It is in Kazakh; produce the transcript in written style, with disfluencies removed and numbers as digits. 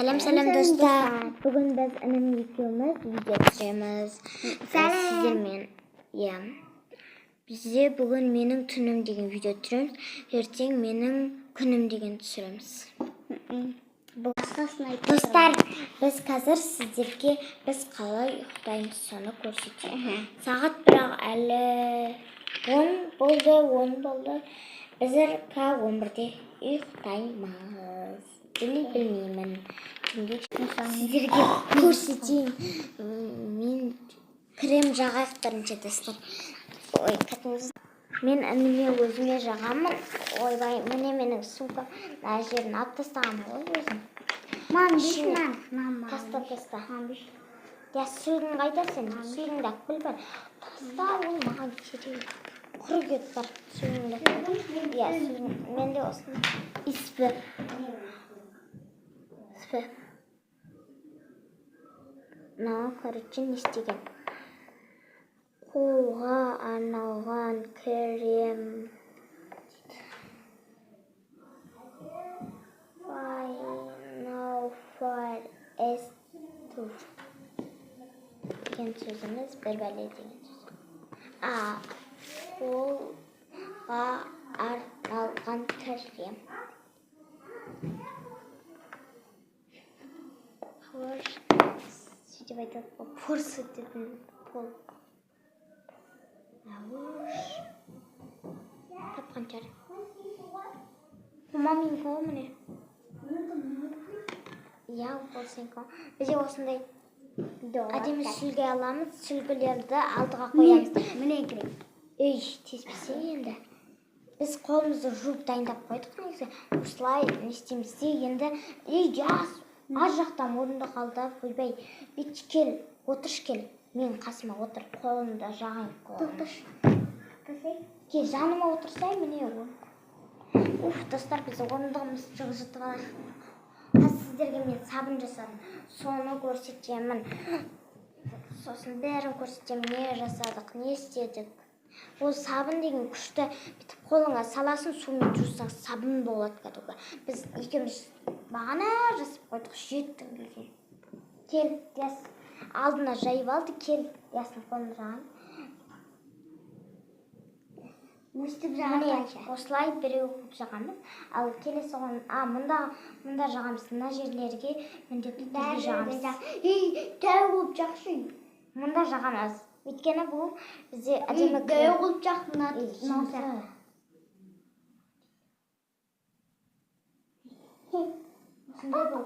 Сәлем достар. Бүгін біз інім екеуміз видео түсіреміз. Сіздермен. Бізде бүгін менің түнім деген видео түсіреміз. Ертең менің күнім деген түсіреміз. Достар, біз қазір сіздерге біз қалай ұйықтаймыз соны көрсетеміз. Сағат бірақ әлі 10 болды. Біздер 11-де ұйықтаймыз. Білмеймін. Сіздерге көрсетейін. Мен крем жағайық бірінші достар. Ой, кәдімгідей. Мен ініме өзіме жағамын. Ойбай, міне менің сумкам. Мына жерін алып тастағанмын ғой өзім. Таста. Я суың қайда сен? Суыңды алып біл бар. Таста, ол маған керек. Құр кет бар суыңды. Я суың. Менде осыны. Испі. Мынау, короче, не істеген? Қолға арналған крем. Final for S2 деген сөзіміз бір бәле деген сөз. Қолға арналған крем. Сөйтіп айтады, порсы дедің пол. Тапқан жар. Мамин қол міне. Я, ол сен қол. Бізде осындай әдемі сүлгі аламыз. Сүлгілерді алдыға қоямыз. Міне керек. Ей, теспесе енді. Біз қолымызды жуып дайындап қойдық негізі. Осылай не істейміз де енді. Ей, жас. Ар жақтан орында қалды. Ойбай, бет кел, отырш кел. Мен қасыма отыр, қолымды жағайын. Отырш. Кел, жаныма отырсай, міне ол. Достар, біз орындығымыз жылжытып алайық. Сіздерге мен сабын жасадым. Соны көрсетемін. Сосын бәрін көрсетемін. Не жасадық, не істедік. Ол сабын деген күшті. Бітіп қолыңа саласын, сумен жусаң сабын болады кәдімгі. Біз екеуміз бағана жасып қойдық, жеттің келген. Кел, яс. Алдына жайып алды, кел, ясың қолын жағайын. Өстіп жағамыз. Осылай біреу жағамыз. Ал келесі оған, мұнда жағамыз. Мына жерлерге міндетті түрде жағамыз. Дәу болып жақсы. Мұнда жағамыз. Өйткені бұл бізде әдемі дәу болып жақсы. Осындай бұл.